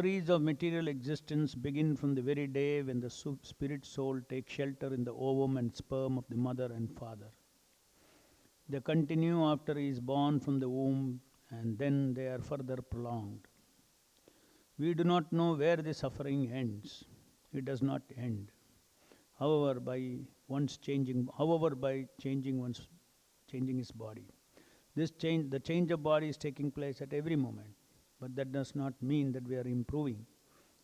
miseries of material existence begin from the very day when the spirit soul takes shelter in the ovum and sperm of the mother and father. They continue after he is born from the womb, and then they are further prolonged. We do not know where the suffering ends. It does not end. However, by changing his body. The change of body is taking place at every moment, but that does not mean that we are improving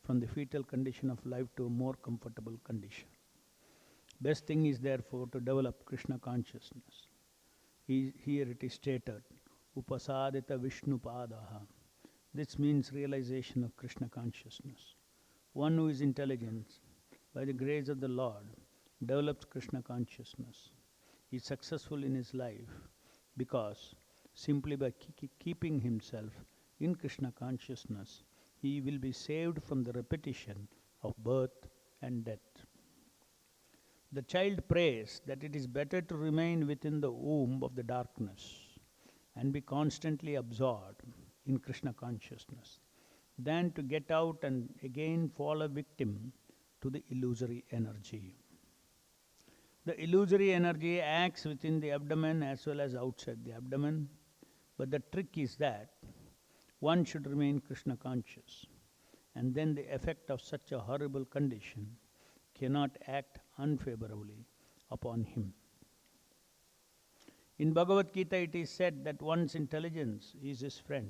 from the fetal condition of life to a more comfortable condition. Best thing is therefore to develop Krishna consciousness. Here it is stated, Upasadita Vishnu Padaha. This means realization of Krishna consciousness. One who is intelligent, by the grace of the Lord, develops Krishna consciousness. He is successful in his life because simply by keeping himself in Krishna consciousness, he will be saved from the repetition of birth and death. The child prays that it is better to remain within the womb of the darkness and be constantly absorbed in Krishna consciousness than to get out and again fall a victim to the illusory energy. The illusory energy acts within the abdomen as well as outside the abdomen, but the trick is that one should remain Krishna conscious, and then the effect of such a horrible condition cannot act unfavorably upon him. In Bhagavad Gita it is said that one's intelligence is his friend,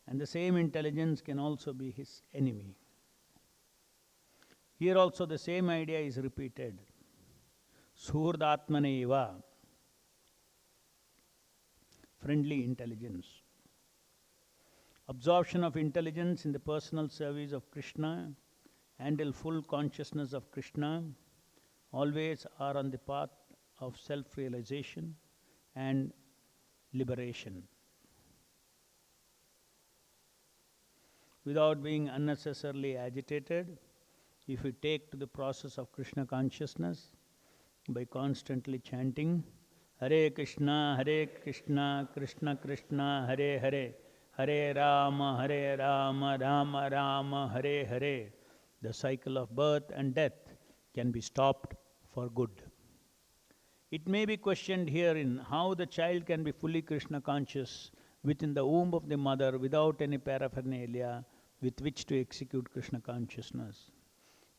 and the same intelligence can also be his enemy. Here also the same idea is repeated. Suhurdatmaneva, friendly intelligence. Absorption of intelligence in the personal service of Krishna and in full consciousness of Krishna always are on the path of self-realization and liberation. Without being unnecessarily agitated, if we take to the process of Krishna consciousness by constantly chanting Hare Krishna, Krishna Krishna, Hare Hare, Hare Rama, Rama Rama, Hare Hare, the cycle of birth and death can be stopped for good. It may be questioned herein how the child can be fully Krishna conscious within the womb of the mother without any paraphernalia with which to execute Krishna consciousness.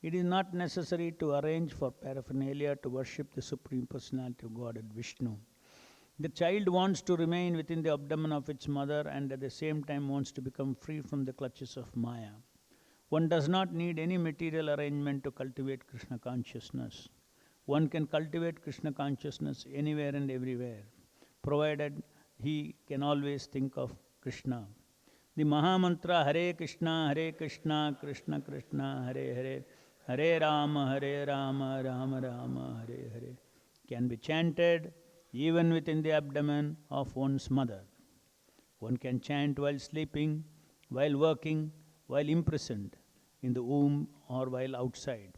It is not necessary to arrange for paraphernalia to worship the Supreme Personality of Godhead Vishnu. The child wants to remain within the abdomen of its mother and at the same time wants to become free from the clutches of Maya. One does not need any material arrangement to cultivate Krishna consciousness. One can cultivate Krishna consciousness anywhere and everywhere, provided he can always think of Krishna. The Mahamantra Hare Krishna, Krishna Krishna, Hare Hare, Hare Rama, Rama Rama, Hare Hare can be chanted even within the abdomen of one's mother. One can chant while sleeping, while working, while imprisoned in the womb or while outside.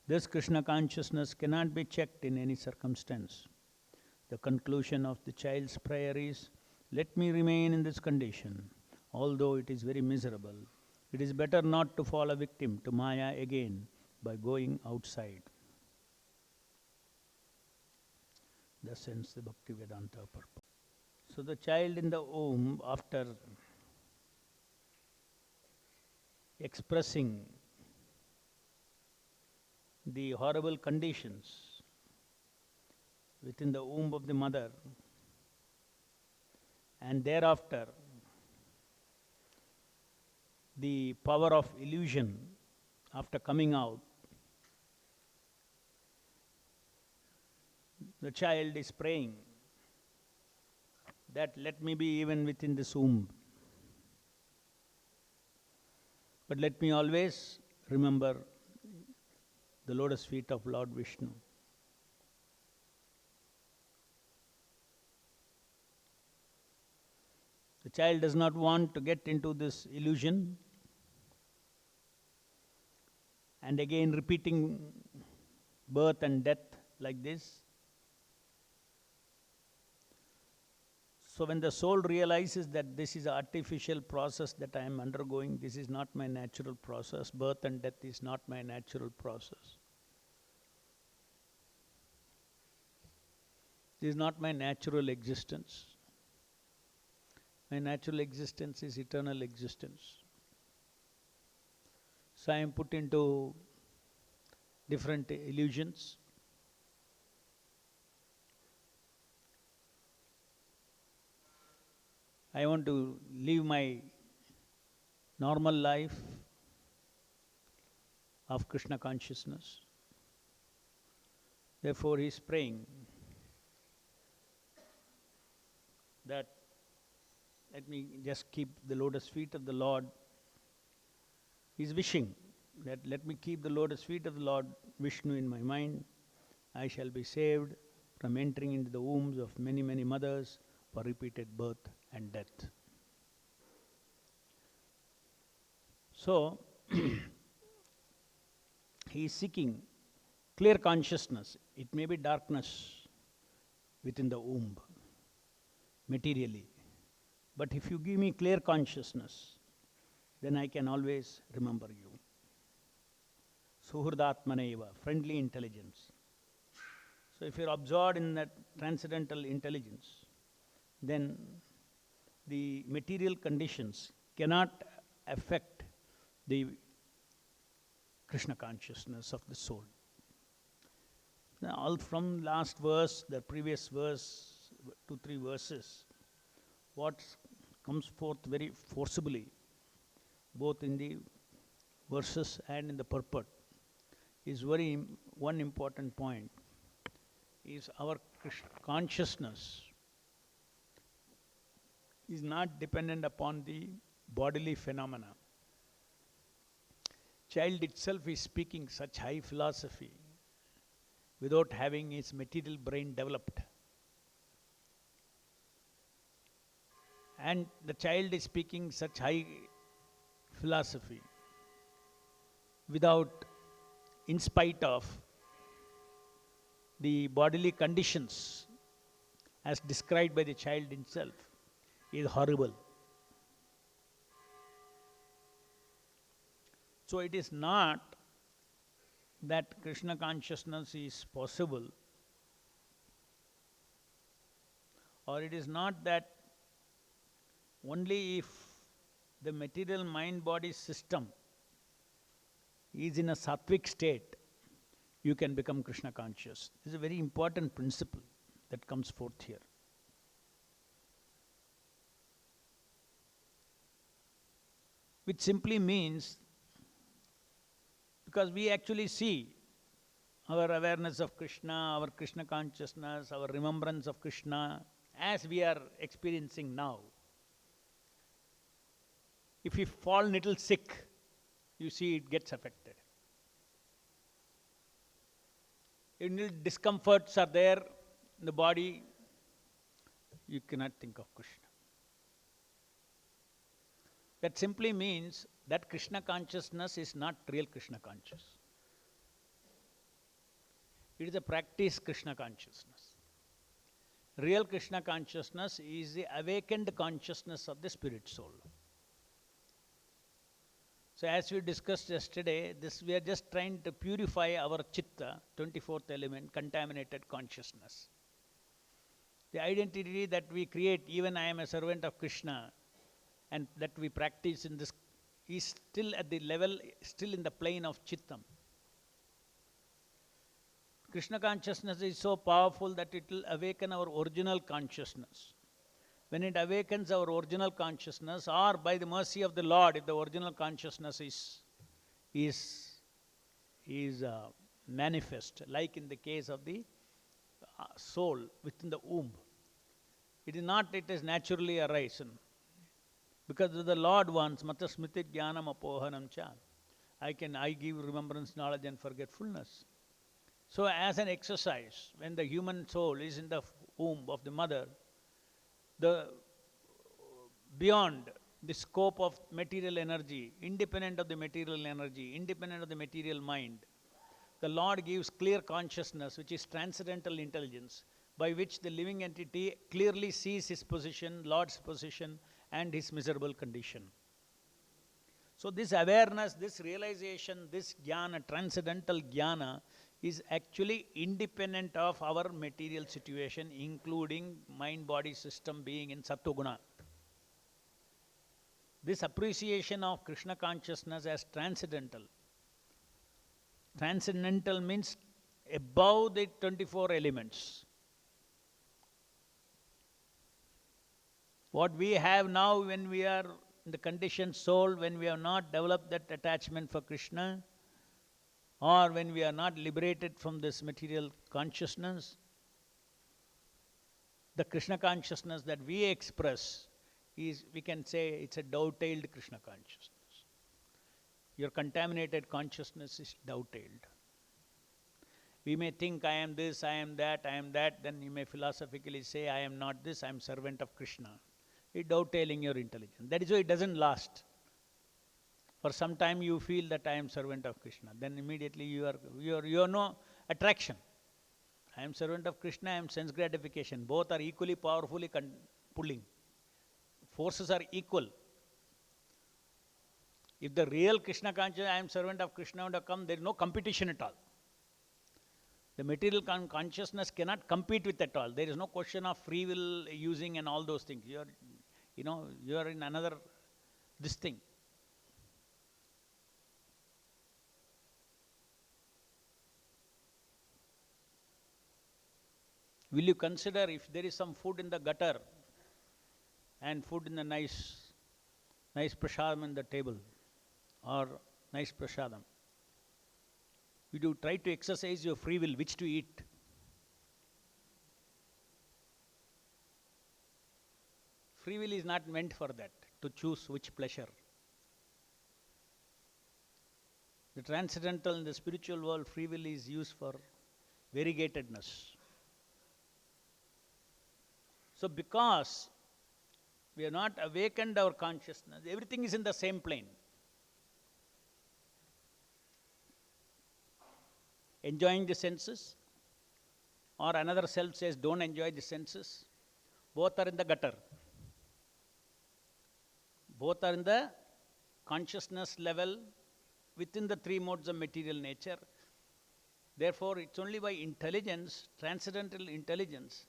This Krishna consciousness cannot be checked in any circumstance. The conclusion of the child's prayer is, let me remain in this condition, although it is very miserable. It is better not to fall a victim to Maya again by going outside. Thus ends the Bhaktivedanta purport. So the child in the womb, after expressing the horrible conditions within the womb of the mother, and thereafter the power of illusion after coming out, the child is praying that let me be even within this womb, but let me always remember the lotus feet of Lord Vishnu. The child does not want to get into this illusion and again repeating birth and death like this. So when the soul realizes that this is an artificial process that I am undergoing, this is not my natural process, birth and death is not my natural process. This is not my natural existence. My natural existence is eternal existence. So I am put into different illusions. I want to live my normal life of Krishna consciousness. Therefore, he is praying that let me just keep the lotus feet of the Lord. He is wishing that let me keep the lotus feet of the Lord Vishnu in my mind. I shall be saved from entering into the wombs of many, many mothers for repeated birth and death. So, he is seeking clear consciousness. It may be darkness within the womb, materially. But if you give me clear consciousness, then I can always remember you. Suhurdatmaneva, friendly intelligence. So if you're absorbed in that transcendental intelligence, then the material conditions cannot affect the Krishna consciousness of the soul. Now, all from last verse, the previous verse, 2-3 verses, what comes forth very forcibly, both in the verses and in the purport, is one important point, is our consciousness is not dependent upon the bodily phenomena. Child itself is speaking such high philosophy without having its material brain developed. And the child is speaking such high philosophy without, in spite of the bodily conditions as described by the child himself, is horrible. So it is not that Krishna consciousness is possible, or it is not that only if the material mind-body system is in a sattvic state, you can become Krishna conscious. This is a very important principle that comes forth here. Which simply means, because we actually see our awareness of Krishna, our Krishna consciousness, our remembrance of Krishna as we are experiencing now. If you fall little sick, you see it gets affected. If little discomforts are there in the body, you cannot think of Krishna. That simply means that Krishna consciousness is not real Krishna consciousness. It is a practice Krishna consciousness. Real Krishna consciousness is the awakened consciousness of the spirit soul. So as we discussed yesterday, we are just trying to purify our chitta, 24th element, contaminated consciousness. The identity that we create, even I am a servant of Krishna, and that we practice in this, is still at the level, still in the plane of chittam. Krishna consciousness is so powerful that it will awaken our original consciousness. When it awakens our original consciousness, or by the mercy of the Lord, if the original consciousness is manifest, like in the case of the soul within the womb, it is naturally arisen. Because the Lord wants, Mata Smriti Jnanam Apohanam Cha. I give remembrance, knowledge and forgetfulness. So as an exercise, when the human soul is in the womb of the mother, beyond the scope of material energy, independent of the material energy, independent of the material mind, the Lord gives clear consciousness, which is transcendental intelligence, by which the living entity clearly sees his position, Lord's position, and his miserable condition. So this awareness, this realization, this jnana, transcendental jnana, is actually independent of our material situation, including mind-body system being in Sattva-guna. This appreciation of Krishna consciousness as transcendental. Transcendental means above the 24 elements. What we have now when we are in the conditioned soul, when we have not developed that attachment for Krishna, or when we are not liberated from this material consciousness, the Krishna consciousness that we express is, we can say, it's a dove-tailed Krishna consciousness. Your contaminated consciousness is dove-tailed. We may think, I am this, I am that, then you may philosophically say, I am not this, I am servant of Krishna. It's dove-tailing your intelligence. That is why it doesn't last. For some time you feel that I am servant of Krishna. Then immediately you are no attraction. I am servant of Krishna, I am sense gratification. Both are equally powerfully pulling. Forces are equal. If the real Krishna consciousness, I am servant of Krishna, would have come, there is no competition at all. The material consciousness cannot compete with at all. There is no question of free will using and all those things. You are in another, this thing. Will you consider if there is some food in the gutter and food in the nice prasadam on the table, or nice prasadam? Will you try to exercise your free will which to eat? Free will is not meant for that, to choose which pleasure. The transcendental in the spiritual world, free will is used for variegatedness. So because we have not awakened our consciousness, everything is in the same plane. Enjoying the senses, or another self says, don't enjoy the senses. Both are in the gutter. Both are in the consciousness level within the three modes of material nature. Therefore, it's only by intelligence, transcendental intelligence,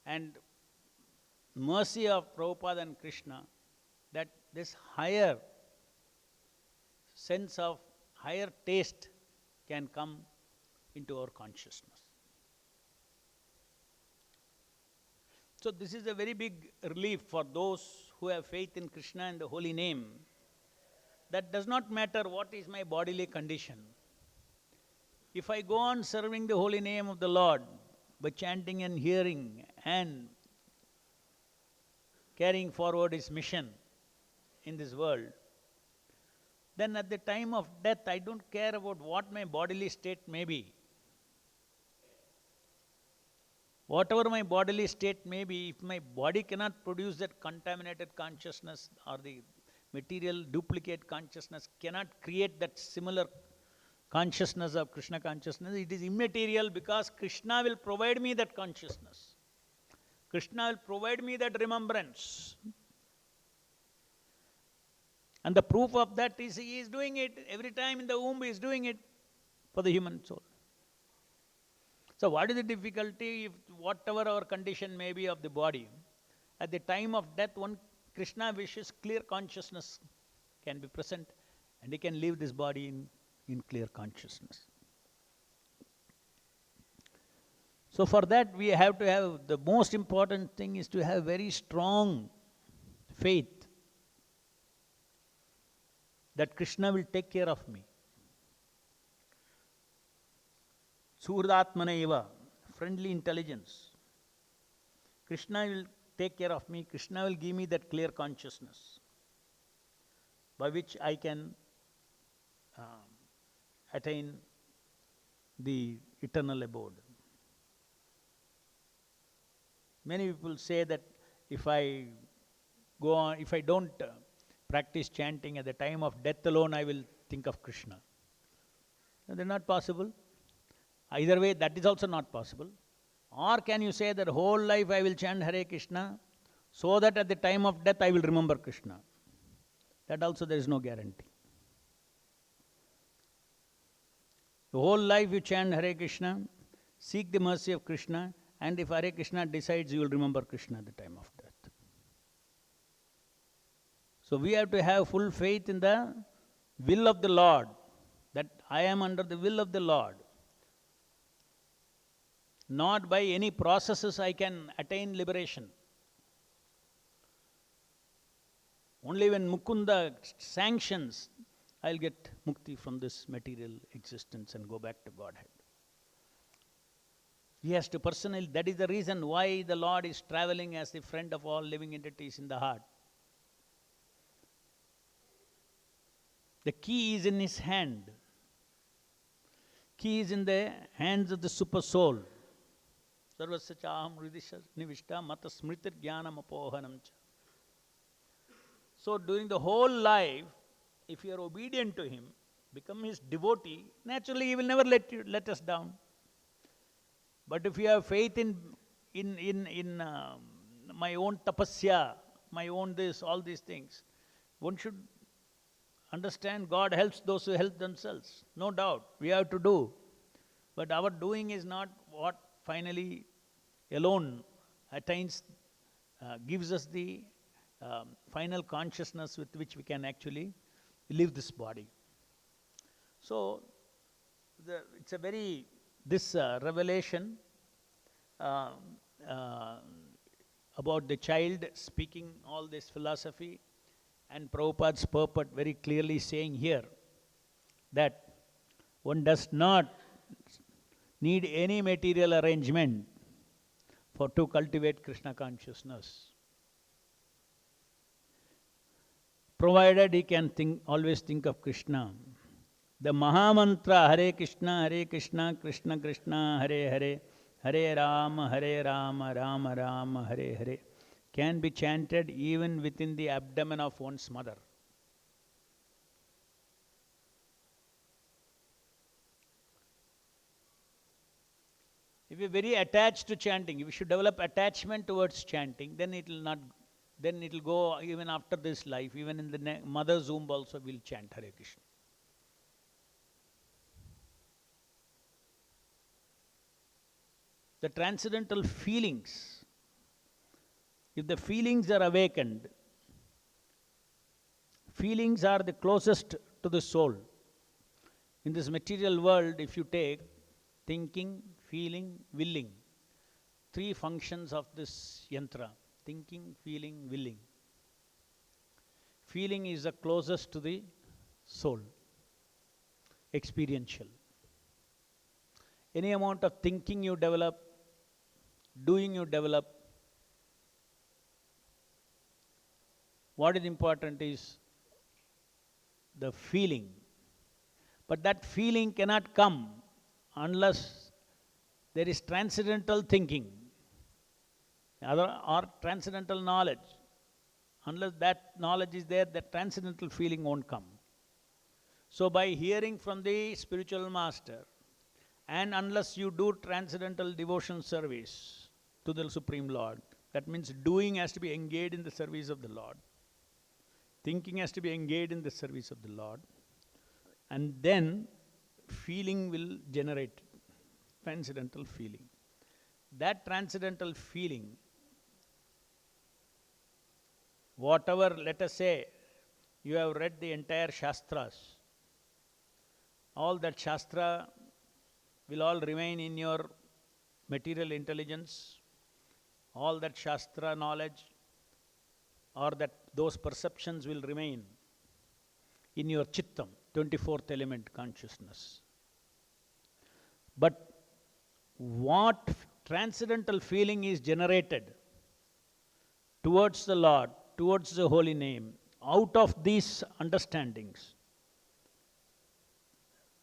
and mercy of Prabhupada and Krishna, that this higher sense of, higher taste can come into our consciousness. So this is a very big relief for those who have faith in Krishna and the holy name. That does not matter what is my bodily condition. If I go on serving the holy name of the Lord by chanting and hearing and carrying forward his mission in this world, then at the time of death, I don't care about what my bodily state may be. Whatever my bodily state may be, if my body cannot produce that contaminated consciousness, or the material duplicate consciousness cannot create that similar consciousness of Krishna consciousness, it is immaterial, because Krishna will provide me that consciousness. Krishna will provide me that remembrance. And the proof of that is he is doing it. Every time in the womb he is doing it for the human soul. So what is the difficulty if whatever our condition may be of the body, at the time of death, one Krishna wishes clear consciousness can be present, and he can leave this body in clear consciousness. So for that we have to have, the most important thing is to have very strong faith that Krishna will take care of me. Suhridatmana eva, friendly intelligence. Krishna will take care of me. Krishna will give me that clear consciousness by which I can attain the eternal abode. Many people say that if I don't practice chanting, at the time of death alone I will think of Krishna. That is not possible. Either way, that is also not possible. Or can you say that whole life I will chant Hare Krishna so that at the time of death I will remember Krishna? That also there is no guarantee. The whole life you chant Hare Krishna, seek the mercy of Krishna, and if Hare Krishna decides, you will remember Krishna at the time of death. So we have to have full faith in the will of the Lord, that I am under the will of the Lord. Not by any processes I can attain liberation. Only when Mukunda sanctions, I'll get mukti from this material existence and go back to Godhead. He has to personally, that is the reason why the Lord is traveling as the friend of all living entities in the heart. The key is in his hand. Key is in the hands of the super soul. Sarvasya chaham hridisha nivishta mata smritir jnanam apohanam cha. So during the whole life, if you are obedient to him, become his devotee, naturally he will never let us down. But if you have faith in my own tapasya, my own this, all these things, one should understand God helps those who help themselves. No doubt, we have to do. But our doing is not what finally alone attains, gives us the final consciousness with which we can actually live this body. So, it's a very, this revelation about the child speaking all this philosophy, and Prabhupada's purport very clearly saying here that one does not need any material arrangement to cultivate Krishna consciousness, provided he can always think of Krishna. The Mahamantra Hare Krishna, Krishna Krishna, Hare Hare, Hare Rama, Rama Rama, Hare Hare can be chanted even within the abdomen of one's mother. If you're very attached to chanting, if you should develop attachment towards chanting, then it will go even after this life, even in the mother's womb also we'll chant Hare Krishna. The transcendental feelings, if the feelings are awakened, feelings are the closest to the soul. In this material world, if you take thinking, feeling, willing, three functions of this yantra: thinking, feeling, willing. Feeling is the closest to the soul, experiential. Any amount of thinking you develop, doing you develop, what is important is the feeling. But that feeling cannot come unless there is transcendental thinking or transcendental knowledge. Unless that knowledge is there, that transcendental feeling won't come. So by hearing from the spiritual master, and unless you do transcendental devotion service to the Supreme Lord, that means doing has to be engaged in the service of the Lord. Thinking has to be engaged in the service of the Lord. And then feeling will generate transcendental feeling. That transcendental feeling, whatever, let us say, you have read the entire Shastras, all that Shastra will all remain in your material intelligence, all that Shastra knowledge or that those perceptions will remain in your Chittam, 24th element consciousness. But what transcendental feeling is generated towards the Lord, towards the holy name, out of these understandings,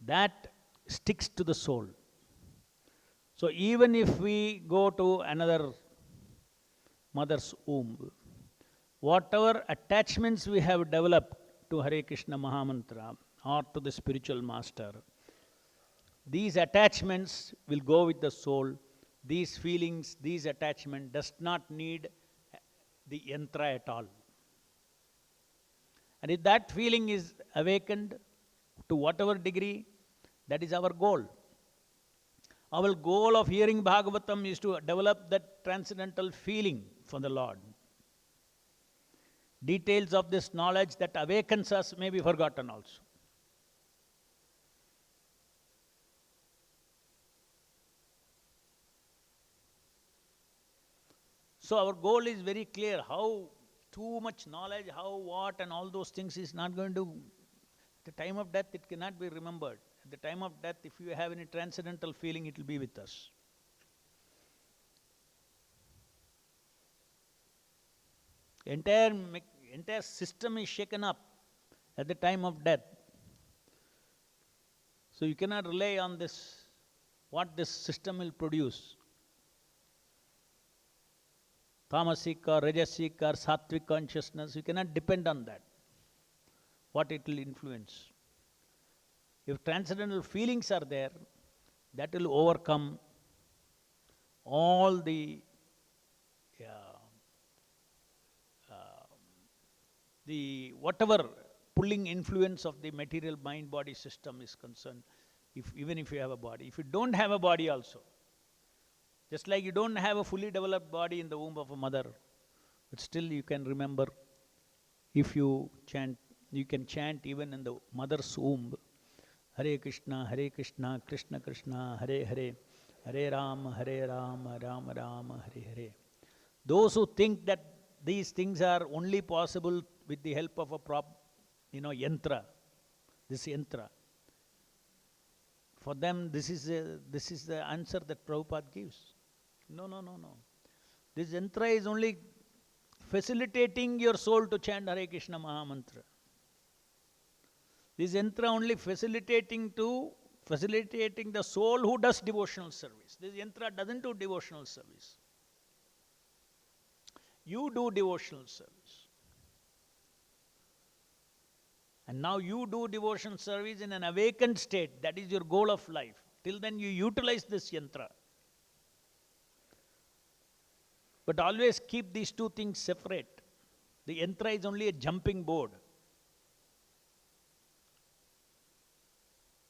that sticks to the soul. So even if we go to another mother's womb, whatever attachments we have developed to Hare Krishna Mahamantra or to the spiritual master, these attachments will go with the soul these feelings, these attachment does not need the yantra at all. And if that feeling is awakened to whatever degree, that is our goal. Our goal of hearing Bhagavatam is to develop that transcendental feeling for the Lord. Details of this knowledge that awakens us may be forgotten also. So our goal is very clear. How too much knowledge, how, what, and all those things is not going to, at the time of death, it cannot be remembered. At the time of death, if you have any transcendental feeling, it will be with us. Entire system is shaken up at the time of death. So you cannot rely on this, what this system will produce. Tamasic or Rajasic or Sattvic consciousness, you cannot depend on that, what it will influence. If transcendental feelings are there, that will overcome all the whatever pulling influence of the material mind-body system is concerned, even if you have a body. If you don't have a body also, just like you don't have a fully developed body in the womb of a mother, but still you can remember, if you chant, you can chant even in the mother's womb, Hare Krishna, Krishna Krishna, Hare Hare, Hare Rama, Rama Rama, Hare Hare. Those who think that these things are only possible with the help of a yantra, this yantra, for them this is the answer that Prabhupada gives. No. This yantra is only facilitating your soul to chant Hare Krishna Mahamantra. This yantra only facilitating the soul who does devotional service. This yantra doesn't do devotional service. You do devotional service. And now you do devotional service in an awakened state. That is your goal of life. Till then you utilize this yantra. But always keep these two things separate. The yantra is only a jumping board.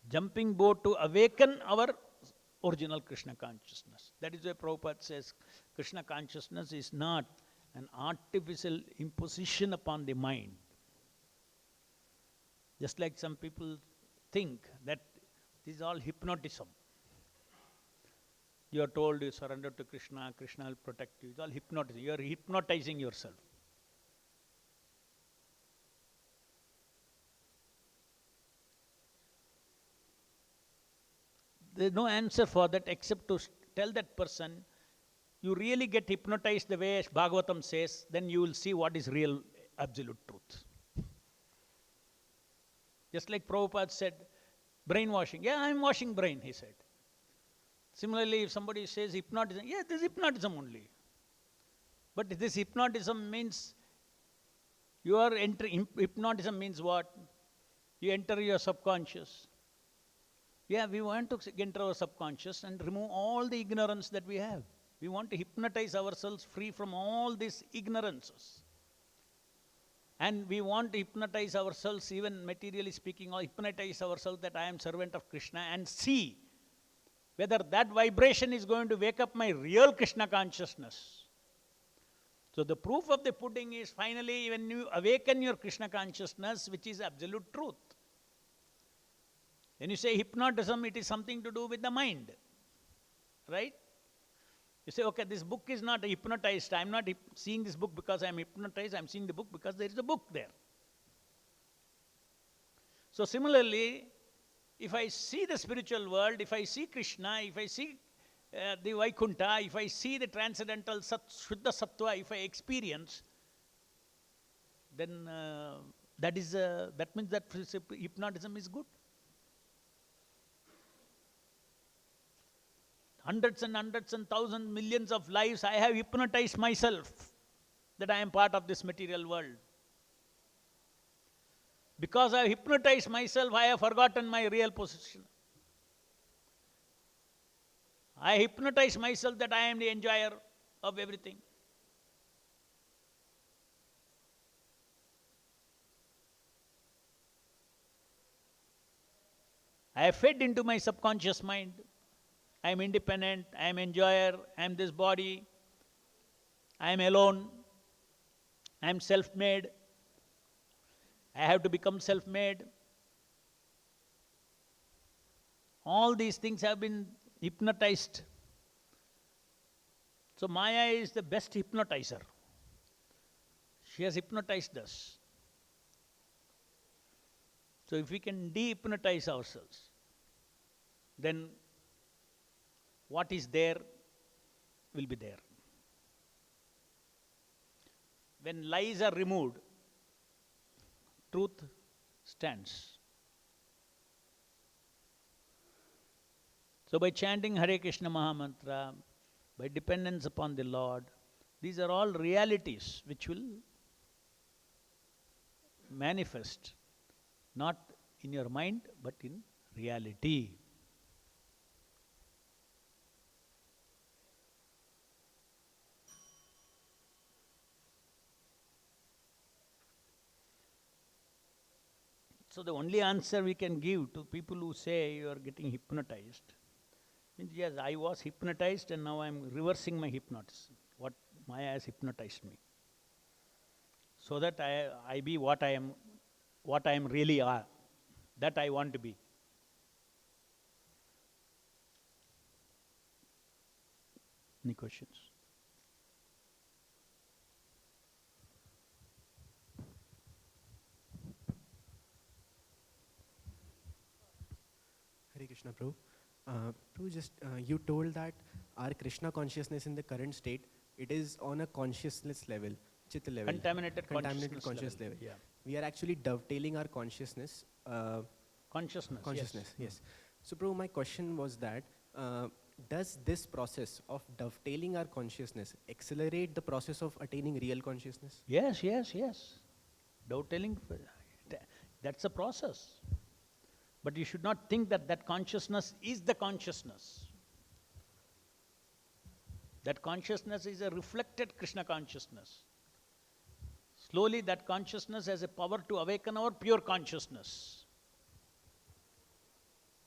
Jumping board to awaken our original Krishna consciousness. That is why Prabhupada says Krishna consciousness is not an artificial imposition upon the mind. Just like some people think that this is all hypnotism. You are told you surrender to Krishna, Krishna will protect you. It's all hypnotism. You are hypnotizing yourself. There is no answer for that except to tell that person, you really get hypnotized the way Bhagavatam says, then you will see what is real, absolute truth. Just like Prabhupada said, brainwashing. Yeah, I am washing brain, he said. Similarly, if somebody says hypnotism, yeah, this is hypnotism only. But this hypnotism means, you are entering, hypnotism means what? You enter your subconscious. Yeah, we want to enter our subconscious and remove all the ignorance that we have. We want to hypnotize ourselves free from all these ignorances. And we want to hypnotize ourselves, even materially speaking, or hypnotize ourselves that I am servant of Krishna, and see whether that vibration is going to wake up my real Krishna consciousness. So the proof of the pudding is finally when you awaken your Krishna consciousness, which is absolute truth. When you say hypnotism, it is something to do with the mind, right? You say, okay, this book is not hypnotized. I'm not seeing this book because I'm hypnotized. I'm seeing the book because there is a book there. So similarly, if I see the spiritual world, if I see Krishna, if I see the Vaikuntha, if I see the transcendental Shuddha Sattva, if I experience, then that means that hypnotism is good. Hundreds and thousands, millions of lives, I have hypnotized myself that I am part of this material world. Because I have hypnotized myself, I have forgotten my real position. I hypnotize myself that I am the enjoyer of everything. I have fed into my subconscious mind. I am independent, I am enjoyer, I am this body, I am alone, I am self-made, I have to become self-made. All these things have been hypnotized. So Maya is the best hypnotizer. She has hypnotized us. So if we can de-hypnotize ourselves, then what is there will be there. When lies are removed, truth stands. So by chanting Hare Krishna Mahamantra, by dependence upon the Lord, these are all realities which will manifest, not in your mind, but in reality. So the only answer we can give to people who say you are getting hypnotized means, yes, I was hypnotized and now I am reversing my hypnotism. What Maya has hypnotized me. So that I be what I am really are. That I want to be. Any questions? Hare Krishna, Prabhu. Prabhu, just you told that our Krishna consciousness in the current state, it is on a consciousness level, chitta level. Contaminated conscious level. Yeah. We are actually dovetailing our consciousness. Consciousness. Yes. So, Prabhu, my question was that, does this process of dovetailing our consciousness accelerate the process of attaining real consciousness? Yes. Dovetailing, that's a process. But you should not think that that consciousness is the consciousness. That consciousness is a reflected Krishna consciousness. Slowly that consciousness has a power to awaken our pure consciousness.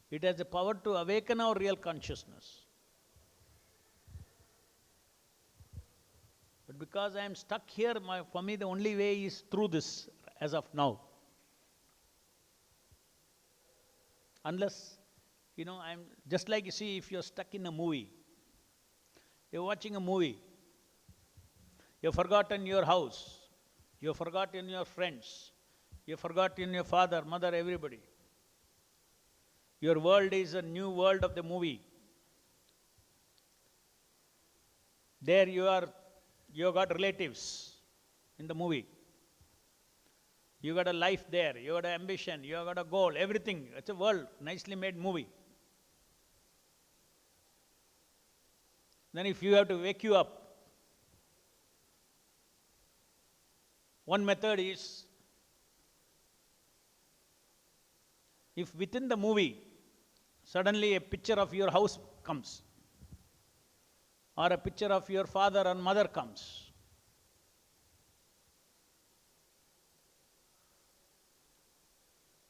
It has a power to awaken our real consciousness. But because I am stuck here, for me the only way is through this as of now. Unless, I'm just like, you see, if you're stuck in a movie, you're watching a movie, you've forgotten your house, you've forgotten your friends, you've forgotten your father, mother, everybody. Your world is a new world of the movie. There you got relatives in the movie. You got a life there, you got an ambition, you got a goal, everything. It's a world, nicely made movie. Then if you have to wake you up, one method is, if within the movie, suddenly a picture of your house comes, or a picture of your father and mother comes,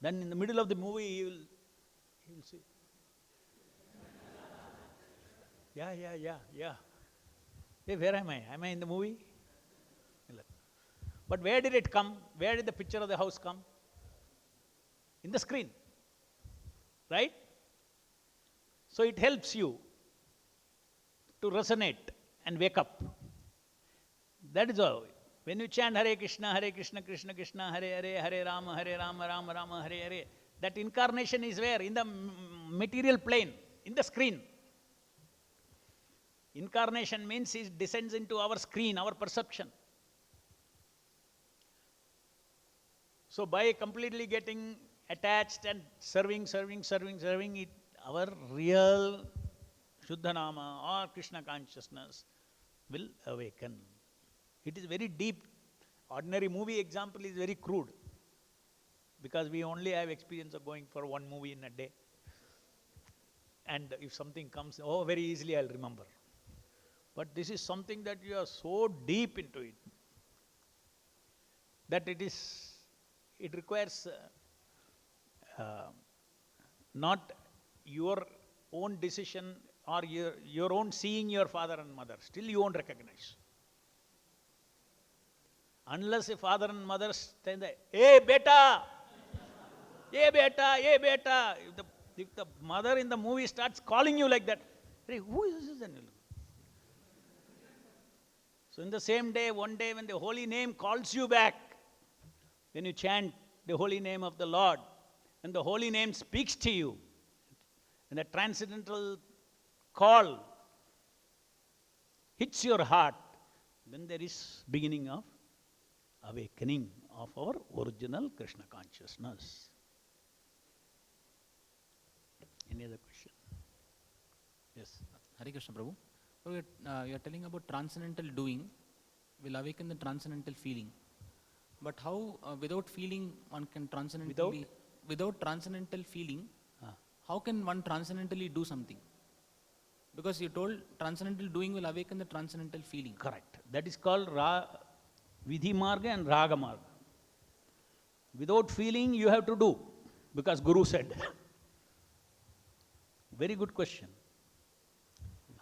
then in the middle of the movie, he will say, yeah. Hey, where am I? Am I in the movie? But where did it come? Where did the picture of the house come? In the screen. Right? So it helps you to resonate and wake up. That is all. When you chant Hare Krishna, Krishna Krishna, Hare Hare, Hare Rama, Rama Rama, Hare Hare, that incarnation is where? In the material plane, in the screen. Incarnation means it descends into our screen, our perception. So by completely getting attached and serving it, our real Shuddhanama or Krishna consciousness will awaken. It is very deep. Ordinary movie example is very crude, because we only have experience of going for one movie in a day. And if something comes, oh, very easily I'll remember. But this is something that you are so deep into it that it requires not your own decision or your own seeing your father and mother. Still you won't recognize. Unless a father and mother stand there, hey beta, hey beta, hey beta. If the mother in the movie starts calling you like that, hey, who is this? So in the same day, one day when the holy name calls you back, when you chant the holy name of the Lord, and the holy name speaks to you, and the transcendental call hits your heart, then there is beginning of awakening of our original Krishna consciousness. Any other question? Yes. Hare Krishna Prabhu. So you are telling about transcendental doing will awaken the transcendental feeling. But how without feeling one can transcendentally... Without transcendental feeling, how can one transcendentally do something? Because you told transcendental doing will awaken the transcendental feeling. Correct. That is called Vidhi Marga and Raga Marga. Without feeling, you have to do, because Guru said. Very good question.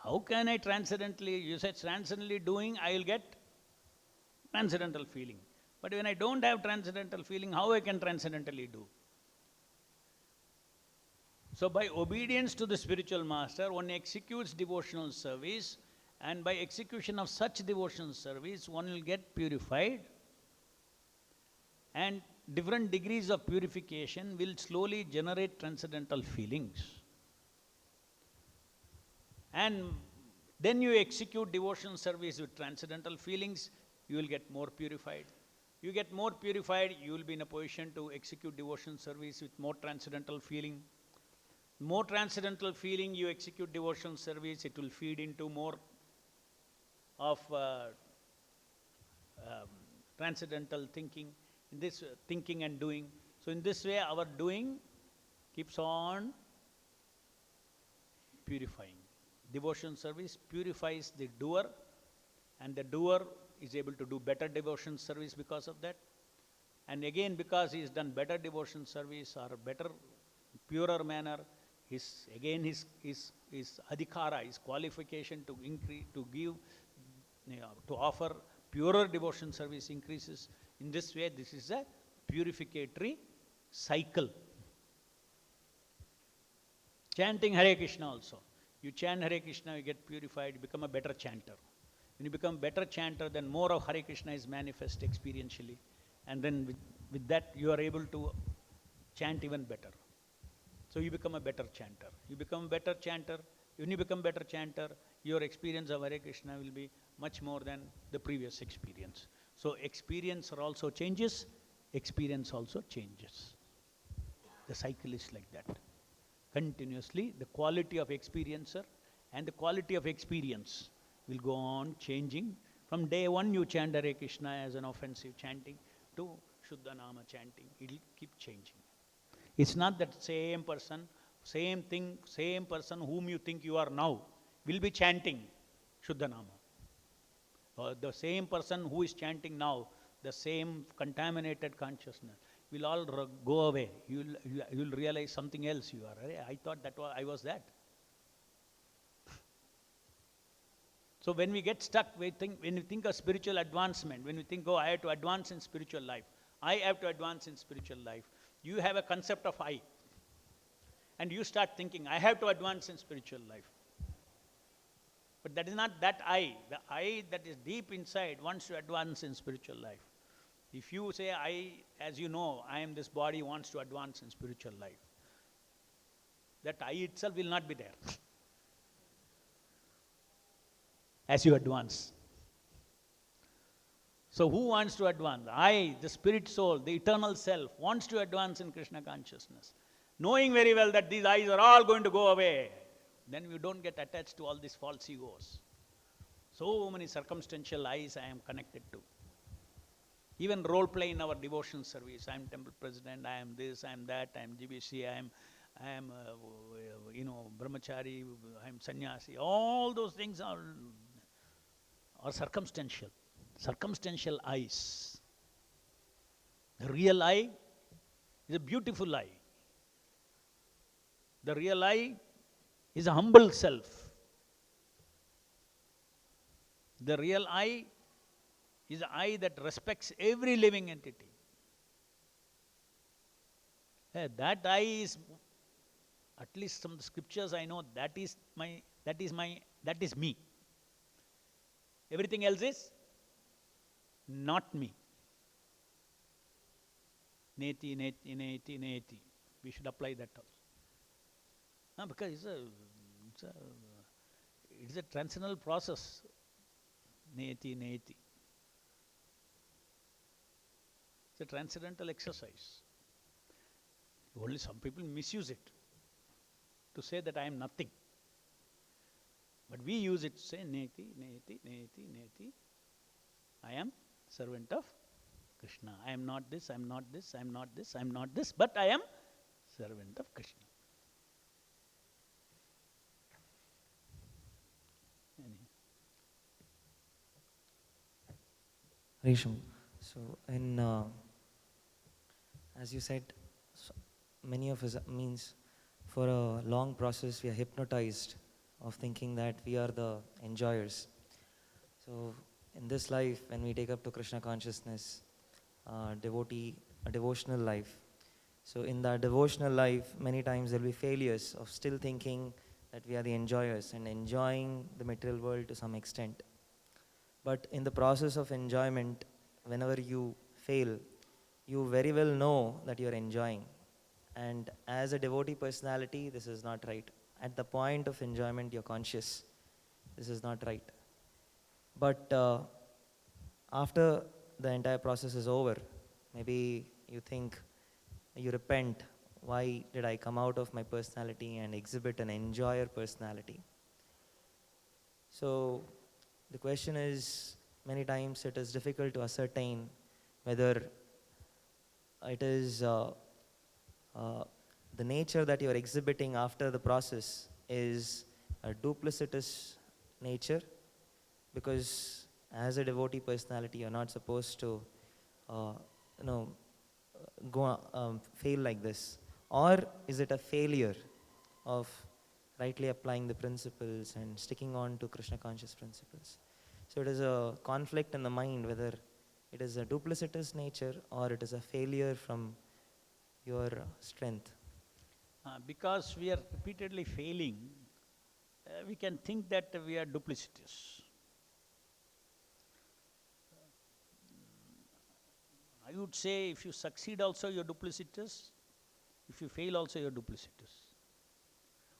How can I transcendentally, you said transcendently doing, I will get transcendental feeling. But when I don't have transcendental feeling, how I can transcendentally do? So by obedience to the spiritual master, one executes devotional service, and by execution of such devotional service, one will get purified, and different degrees of purification will slowly generate transcendental feelings. And then you execute devotional service with transcendental feelings, you will get more purified. You get more purified, you will be in a position to execute devotional service with more transcendental feeling. More transcendental feeling, you execute devotional service, it will feed into more of transcendental thinking, in this thinking and doing. So in this way, our doing keeps on purifying. Devotion service purifies the doer, and the doer is able to do better devotion service because of that. And again, because he has done better devotion service or better, purer manner, his adhikara, his qualification to increase, to give, to offer purer devotion service increases. In this way, this is a purificatory cycle. Chanting Hare Krishna also. You chant Hare Krishna, you get purified, you become a better chanter. When you become a better chanter, then more of Hare Krishna is manifest experientially. And then with that, you are able to chant even better. So you become a better chanter. You become a better chanter. When you become a better chanter, your experience of Hare Krishna will be much more than the previous experience. So experience also changes, experience also changes. The cycle is like that. Continuously, the quality of experiencer and the quality of experience will go on changing. From day one, you chant Hare Krishna as an offensive chanting to Shuddha Nama chanting. It will keep changing. It's not that same person, same thing, same person whom you think you are now will be chanting Shuddha Nama. The same person who is chanting now, the same contaminated consciousness will all go away. You'll realize something else you are. I thought that I was that. So when we get stuck, when we think of spiritual advancement, when we think, oh, I have to advance in spiritual life, I have to advance in spiritual life, you have a concept of I. And you start thinking, I have to advance in spiritual life. But that is not that I. The I that is deep inside wants to advance in spiritual life. If you say, I, as you know, I am this body wants to advance in spiritual life, that I itself will not be there as you advance. So who wants to advance? I, the spirit soul, the eternal self, wants to advance in Krishna consciousness, knowing very well that these eyes are all going to go away. Then we don't get attached to all these false egos. So many circumstantial eyes I am connected to. Even role play in our devotion service. I am temple president, I am this, I am that, I am GBC, I am brahmachari, I'm sannyasi, all those things are circumstantial. Circumstantial eyes. The real I is a beautiful eye. The real I is a humble self. The real I is an I that respects every living entity. That I is, at least from the scriptures I know, that is me. Everything else is not me. Neti, neti, neti, neti. We should apply that also. Because it's a transcendental process. Neti, neti. It's a transcendental exercise. Only some people misuse it to say that I am nothing. But we use it to say neti, neti, neti, neti. I am servant of Krishna. I am not this, I am not this, I am not this, I am not this, but I am servant of Krishna. Resham, so as you said, many of us means for a long process we are hypnotized of thinking that we are the enjoyers. So in this life, when we take up to Krishna consciousness, a devotional life. So in that devotional life, many times there will be failures of still thinking that we are the enjoyers and enjoying the material world to some extent. But in the process of enjoyment, whenever you fail, you very well know that you are enjoying. And as a devotee personality, this is not right. At the point of enjoyment, you're conscious. This is not right. But after the entire process is over, maybe you think, you repent, why did I come out of my personality and exhibit an enjoyer personality? So the question is, many times it is difficult to ascertain whether it is the nature that you are exhibiting after the process is a duplicitous nature, because as a devotee personality you're not supposed to fail like this. Or is it a failure of rightly applying the principles and sticking on to Krishna conscious principles? So it is a conflict in the mind whether it is a duplicitous nature or it is a failure from your strength. Because we are repeatedly failing, we can think that we are duplicitous. I would say if you succeed also you're duplicitous, if you fail also you're duplicitous.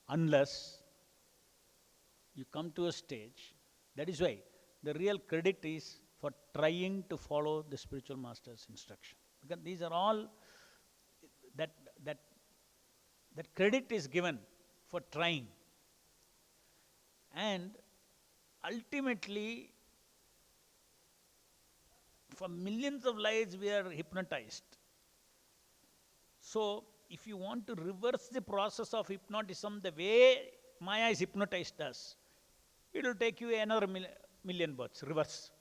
Unless you come to a stage, that is why the real credit is for trying to follow the spiritual master's instruction. Because these are all, that credit is given for trying. And ultimately, for millions of lives we are hypnotized. So, if you want to reverse the process of hypnotism the way Maya is hypnotized us, it will take you another million births, reverse.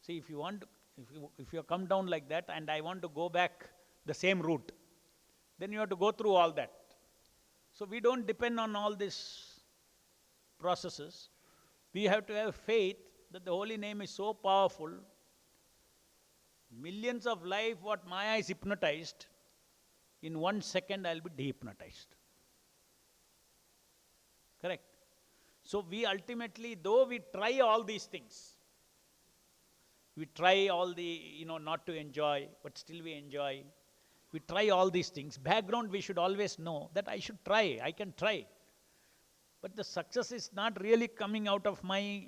See, if you come down like that and I want to go back the same route, then you have to go through all that. So we don't depend on all these processes. We have to have faith that the holy name is so powerful. Millions of life, what Maya is hypnotized, in 1 second I'll be dehypnotized. Correct? So we ultimately, though we try all these things, we try all the, not to enjoy, but still we enjoy. We try all these things. Background, we should always know that I should try, I can try. But the success is not really coming out of my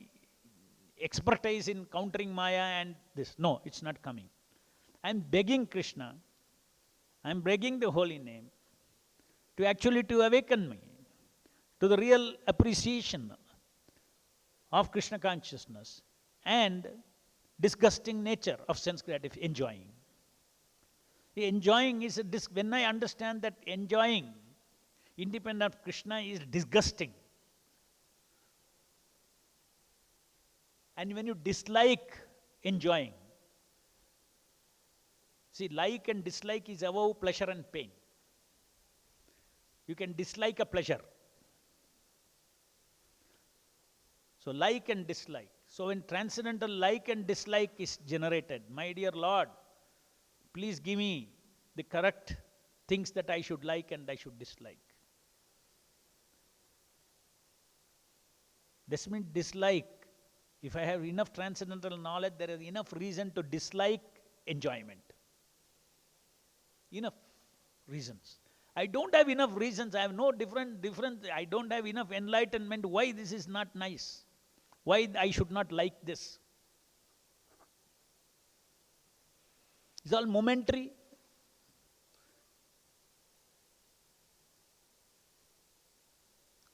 expertise in countering Maya and this. No, it's not coming. I'm begging Krishna, I'm begging the holy name to awaken me to the real appreciation of Krishna consciousness and disgusting nature of sense enjoying. Enjoying is when I understand that enjoying independent of Krishna is disgusting. And when you dislike enjoying, see, like and dislike is above pleasure and pain. You can dislike a pleasure. So like and dislike. So when transcendental like and dislike is generated, my dear Lord, please give me the correct things that I should like and I should dislike. This means dislike. If I have enough transcendental knowledge, there is enough reason to dislike enjoyment. Enough reasons. I don't have enough reasons. I have no different. I don't have enough enlightenment. Why this is not nice? Why I should not like this? It's all momentary.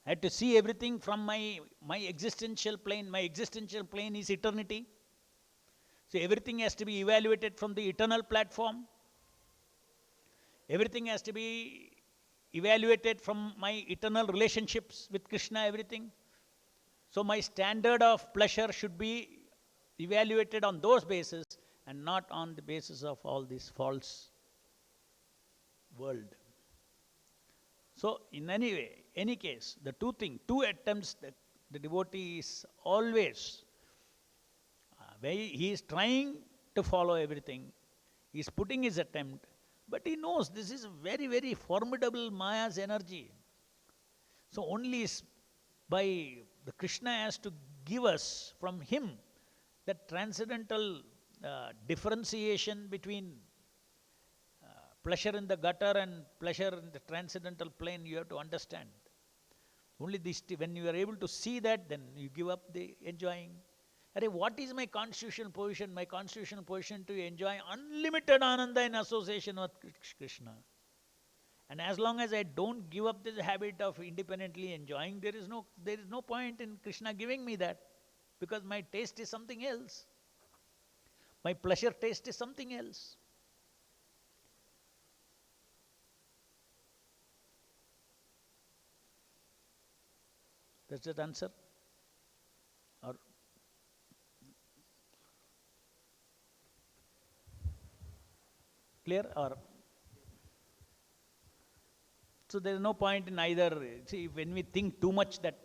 I had to see everything from my existential plane. My existential plane is eternity. So everything has to be evaluated from the eternal platform. Everything has to be evaluated from my eternal relationships with Krishna, everything. So my standard of pleasure should be evaluated on those bases and not on the basis of all this false world. So in any case, the two attempts that the devotee is always, he is trying to follow everything, he is putting his attempt, but he knows this is very, very formidable Maya's energy. So only by the Krishna has to give us from him that transcendental differentiation between pleasure in the gutter and pleasure in the transcendental plane. You have to understand. Only this, when you are able to see that, then you give up the enjoying. What is my constitutional position? My constitutional position to enjoy unlimited ananda in association with Krishna. And as long as I don't give up this habit of independently enjoying, there is no point in Krishna giving me that, because my taste is something else. My pleasure taste is something else. Does that answer? Or clear? Or so there is no point in either. See, when we think too much that,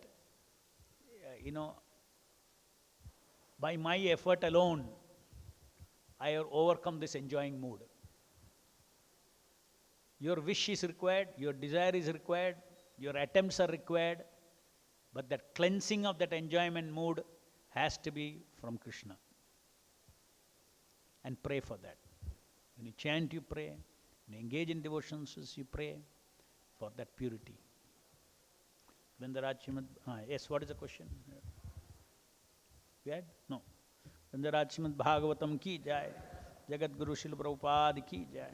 by my effort alone, I have overcome this enjoying mood. Your wish is required, your desire is required, your attempts are required, but that cleansing of that enjoyment mood has to be from Krishna. And pray for that. When you chant, you pray. When you engage in devotions, you pray for that purity. Yes, what is the question? We had? No. Vendaraj Srimad Bhagavatam ki jai. Jagat Guru Srila Prabhupada ki jai.